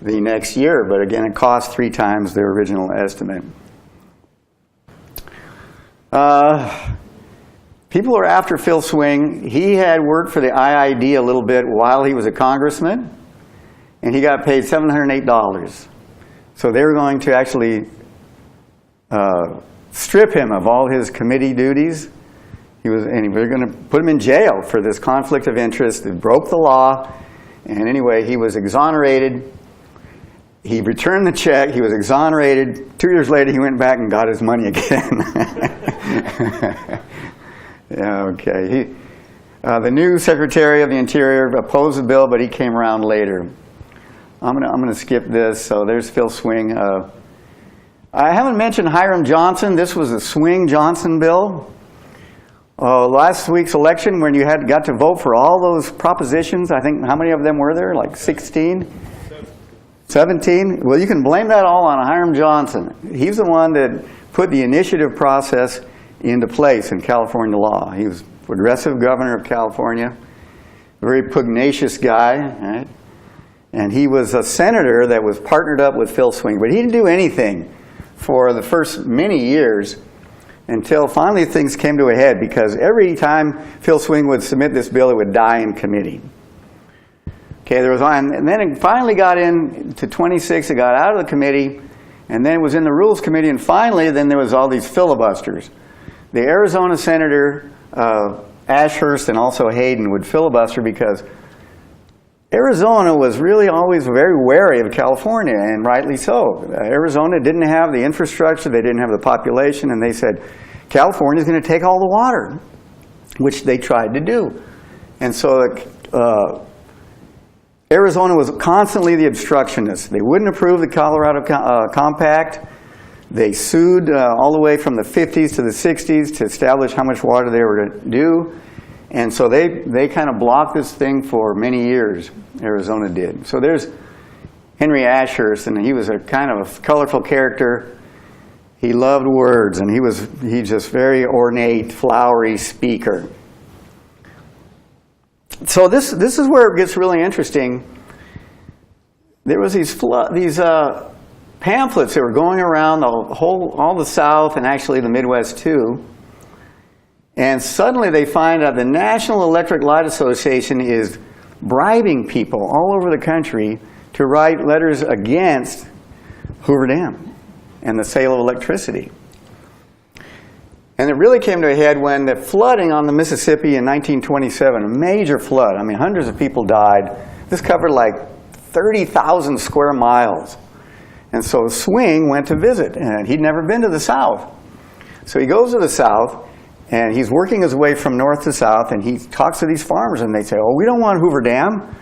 the next year. But again, it cost 3 times their original estimate. People are after Phil Swing. He had worked for the IID a little bit while he was a congressman, and he got paid $708. So they were going to actually strip him of all his committee duties. They were going to put him in jail for this conflict of interest. It broke the law. And anyway, he was exonerated. He returned the check. He was exonerated. 2 years later, he went back and got his money again. Yeah, okay. The new Secretary of the Interior opposed the bill, but he came around later. I'm gonna skip this. So there's Phil Swing. I haven't mentioned Hiram Johnson. This was a Swing-Johnson bill. Last week's election, when you got to vote for all those propositions, I think, how many of them were there? Like 16? 17? Well, you can blame that all on Hiram Johnson. He's the one that put the initiative process into place in California law. He was progressive governor of California, a very pugnacious guy, right? And he was a senator that was partnered up with Phil Swing, but he didn't do anything for the first many years until finally things came to a head, because every time Phil Swing would submit this bill, it would die in committee. Okay, and then it finally got into 26, it got out of the committee, and then it was in the Rules Committee, and finally then there was all these filibusters. The Arizona Senator Ashurst and also Hayden would filibuster because Arizona was really always very wary of California, and rightly so. Arizona didn't have the infrastructure, they didn't have the population, and they said, California's going to take all the water, which they tried to do. And so Arizona was constantly the obstructionist. They wouldn't approve the Colorado Compact. They sued all the way from the 50s to the 60s to establish how much water they were to do. And so they kind of blocked this thing for many years, Arizona did. So there's Henry Ashurst, and he was a kind of a colorful character. He loved words, and he's just very ornate, flowery speaker. So this is where it gets really interesting. There was these pamphlets that were going around all the South and actually the Midwest too. And suddenly they find out the National Electric Light Association is bribing people all over the country to write letters against Hoover Dam and the sale of electricity. And it really came to a head when the flooding on the Mississippi in 1927, a major flood, I mean hundreds of people died. This covered like 30,000 square miles. And so Swing went to visit, and he'd never been to the South. So he goes to the South, and he's working his way from north to south, and he talks to these farmers, and they say, oh, we don't want Hoover Dam.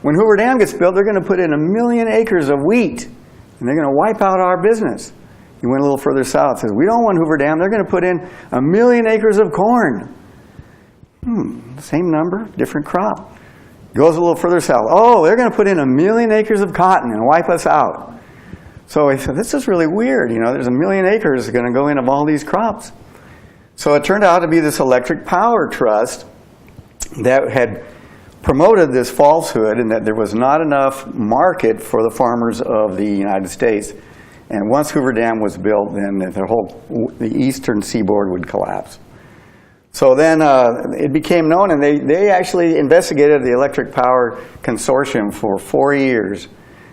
when Hoover Dam gets built, they're going to put in 1 million acres of wheat, and they're going to wipe out our business. He went a little further south, says, we don't want Hoover Dam, they're going to put in 1 million acres of corn. Same number, different crop. Goes a little further south. Oh, they're going to put in 1 million acres of cotton and wipe us out. So he said, this is really weird. You know, there's 1 million acres going to go in of all these crops. So it turned out to be this electric power trust that had promoted this falsehood and that there was not enough market for the farmers of the United States. And once Hoover Dam was built, then the eastern seaboard would collapse. So then it became known, and they actually investigated the Electric Power Consortium for 4 years.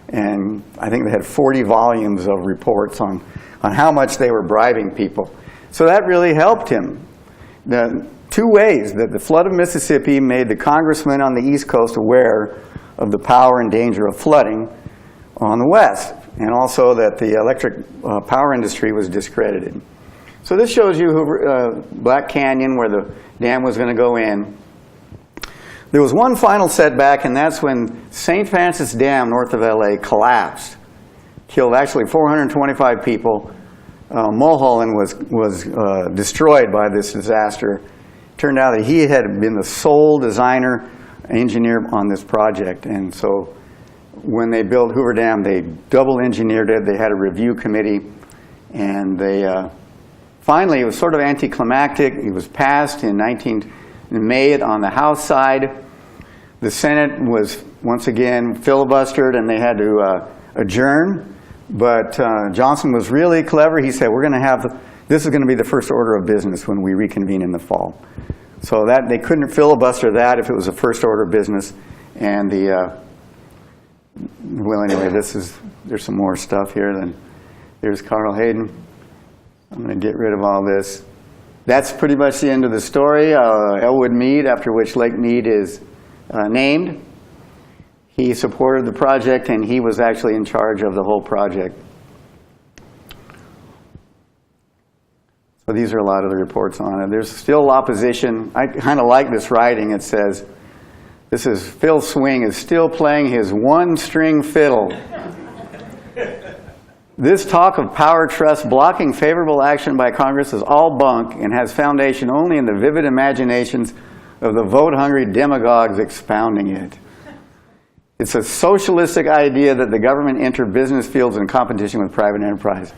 And I think they had 40 volumes of reports on how much they were bribing people. So that really helped him. The two ways that the flood of Mississippi made the congressmen on the East Coast aware of the power and danger of flooding on the West, and also that the electric power industry was discredited. So this shows you Black Canyon, where the dam was going to go in. There was one final setback, and that's when St. Francis Dam, north of LA, collapsed. Killed actually 425 people. Mulholland was destroyed by this disaster. Turned out that he had been the sole designer, engineer on this project. And so when they built Hoover Dam, they double engineered it. They had a review committee, and they finally, it was sort of anticlimactic. It was passed in May on the House side. The Senate was once again filibustered, and they had to adjourn. But Johnson was really clever. He said, we're going to have, this is going to be the first order of business when we reconvene in the fall. So that they couldn't filibuster that if it was a first order of business. And well, anyway, there's some more stuff here. Then there's Carl Hayden. I'm going to get rid of all this. That's pretty much the end of the story. Elwood Mead, after which Lake Mead is named. He supported the project, and he was actually in charge of the whole project. So these are a lot of the reports on it. There's still opposition. I kind of like this writing. It says, this is Phil Swing is still playing his one-string fiddle. This talk of power trust blocking favorable action by Congress is all bunk and has foundation only in the vivid imaginations of the vote-hungry demagogues expounding it. It's a socialistic idea that the government enter business fields in competition with private enterprise.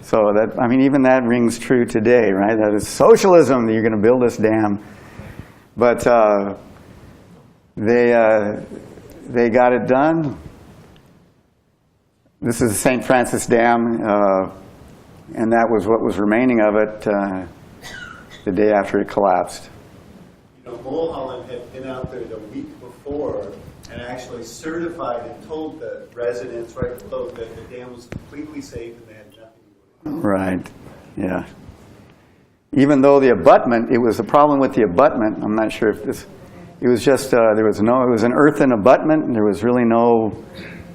So that, I mean, even that rings true today, right? That is socialism, that you're going to build this dam. But they got it done. This is the St. Francis Dam, and that was what was remaining of it the day after it collapsed. You know, Mulholland had been out there the week before and actually certified and told the residents right below that the dam was completely safe and they had nothing to do with it. Right, yeah. Even though the abutment, it was a problem with the abutment. I'm not sure if this, it was just, it was an earthen abutment, and there was really no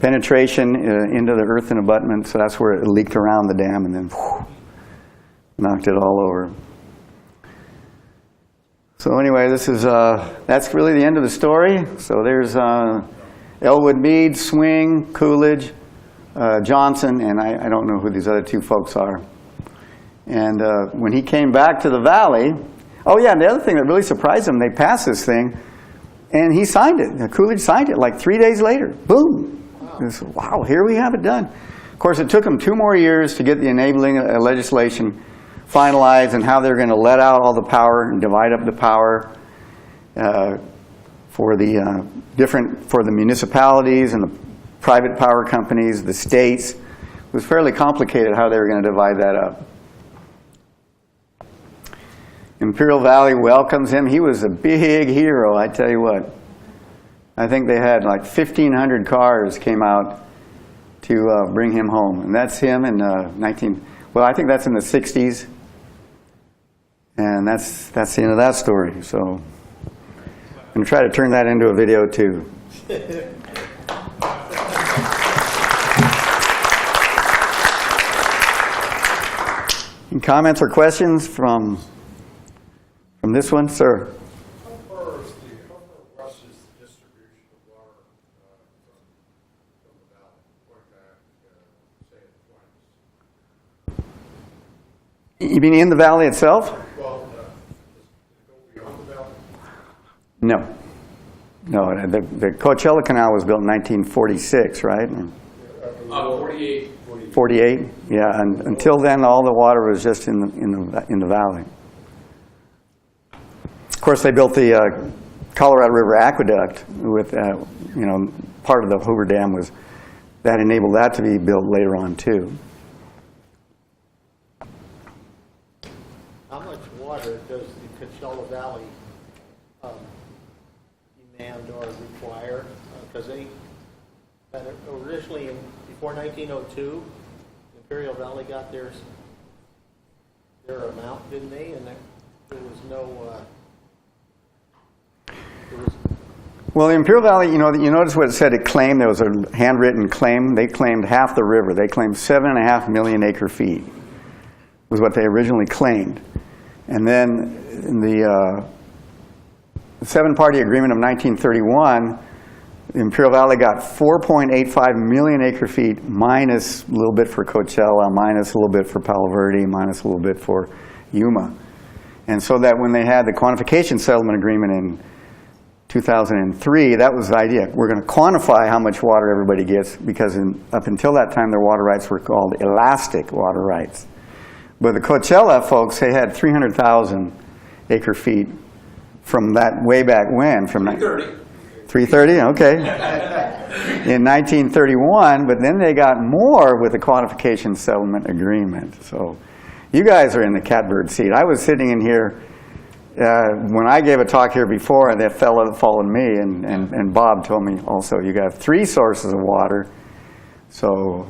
penetration into the earthen abutment, so that's where it leaked around the dam and then knocked it all over. So anyway, this is that's really the end of the story. So there's Elwood Mead, Swing, Coolidge, Johnson, and I don't know who these other two folks are. And when he came back to the valley, oh yeah, and the other thing that really surprised him, they passed this thing, and he signed it. Coolidge signed it like 3 days later. Boom. Wow, here we have it done. Of course, it took them 2 more years to get the enabling legislation finalized and how they're going to let out all the power and divide up the power for the municipalities and the private power companies, the states. It was fairly complicated how they were going to divide that up. Imperial Valley welcomes him. He was a big hero, I tell you what. I think they had like 1,500 cars came out to bring him home. And that's him in well, I think that's in the 60s. And that's the end of that story. So I'm going to try to turn that into a video too. Any comments or questions from this one, sir? How far west is the distribution of water You mean in the valley itself? Well, go beyond the valley. No. No, the Coachella Canal was built in 1946, right? 48. 48? Yeah, and until then, all the water was just in the valley. Of course, they built the Colorado River Aqueduct with, part of the Hoover Dam was, that enabled that to be built later on, too. How much water does the Coachella Valley demand or require? Because they, originally, before 1902, Imperial Valley got their amount, didn't they? And there was no... Well, the Imperial Valley, you notice what it said it claimed? There was a handwritten claim. They claimed half the river. They claimed 7.5 million acre feet was what they originally claimed. And then in the seven-party agreement of 1931, the Imperial Valley got 4.85 million acre feet minus a little bit for Coachella, minus a little bit for Palo Verde, minus a little bit for Yuma. And so that when they had the quantification settlement agreement in 2003, that was the idea. We're going to quantify how much water everybody gets, because up until that time, their water rights were called elastic water rights. But the Coachella folks, they had 300,000 acre feet from that way back when. From 330. 330, okay. In 1931, but then they got more with the quantification settlement agreement. So you guys are in the catbird seat. I was sitting in here when I gave a talk here before, and that fellow that followed me, and Bob told me also, you got 3 sources of water, so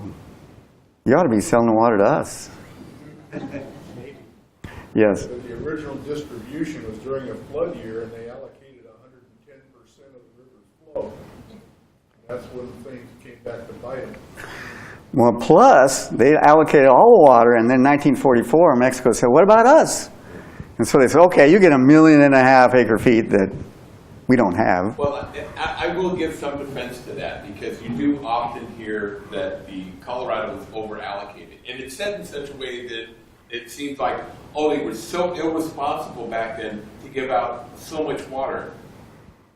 you ought to be selling the water to us. Yes. But the original distribution was during a flood year, and they allocated 110% of the river's flow. That's when things came back to bite them. Well, plus, they allocated all the water, and then in 1944, Mexico said, what about us? And so they said, okay, you get 1.5 million acre feet that we don't have. Well, I will give some defense to that, because you do often hear that the Colorado was over-allocated. And it's said in such a way that it seems like, oh, they were so irresponsible back then to give out so much water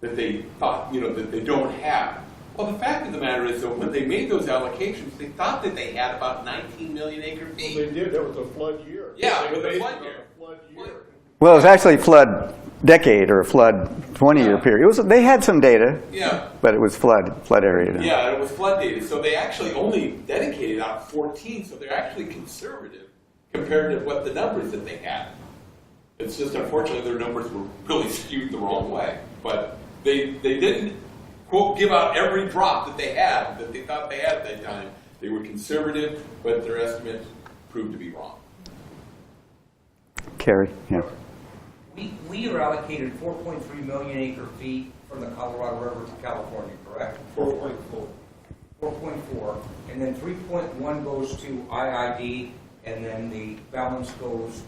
that they thought, that they don't have. Well, the fact of the matter is, though, when they made those allocations, they thought that they had about 19 million acre feet. Well, they did. That was a flood year. Yeah, it was They a flood based it year. on a flood year. Well, it was actually flood decade or flood 20-year period. They had some data, Yeah. but it was flood area. Yeah, it was flood data. So they actually only dedicated out 14, so they're actually conservative compared to what the numbers that they had. It's just unfortunately their numbers were really skewed the wrong way. But they didn't, quote, give out every drop that they had, that they thought they had at that time. They were conservative, but their estimates proved to be wrong. Carrie, yeah. We are allocated 4.3 million acre feet from the Colorado River to California, correct? 4.4. 4.4, and then 3.1 goes to IID, and then the balance goes,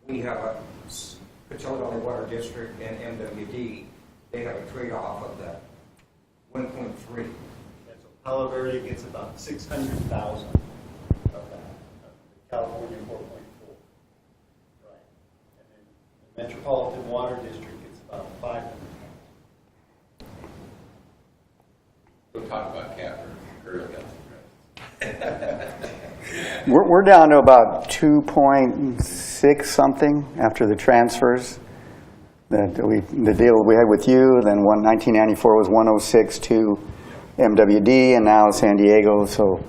we have a Coachella Valley Water District and MWD, they have a trade-off of that 1.3. And so Palo Verde gets about 600,000 of that. California 4.4. Right. And then the Metropolitan Water District gets about 500,000. We'll talk about Catherine earlier. We're down to about 2.6 something after the transfers. The deal we had with you, then 1994 was 106 to MWD, and now San Diego. So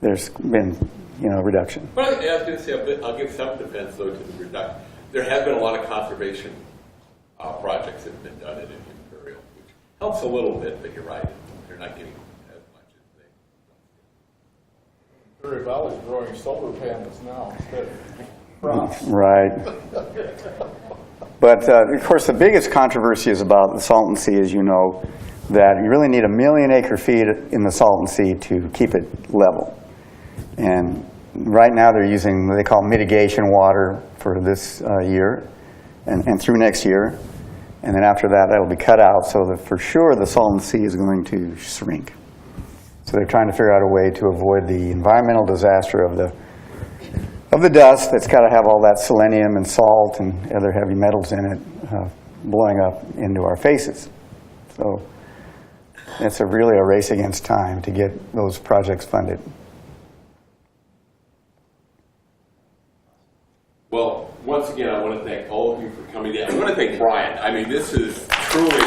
there's been, a reduction. But I was going to say, I'll give some defense though to the reduction. There have been a lot of conservation projects that have been done in Imperial, which helps a little bit. But you're right, they're not getting as much as they. Imperial Valley's growing solar panels now instead of crops. Right. But of course, the biggest controversy is about the Salton Sea, as you know, that you really need 1 million acre feet in the Salton Sea to keep it level. And right now they're using what they call mitigation water for this year and through next year. And then after that, that'll be cut out, so that for sure the Salton Sea is going to shrink. So they're trying to figure out a way to avoid the environmental disaster of the of the dust that's got to have all that selenium and salt and other heavy metals in it blowing up into our faces. So it's really a race against time to get those projects funded. Well, once again, I want to thank all of you for coming in. I want to thank Brian. I mean, this is truly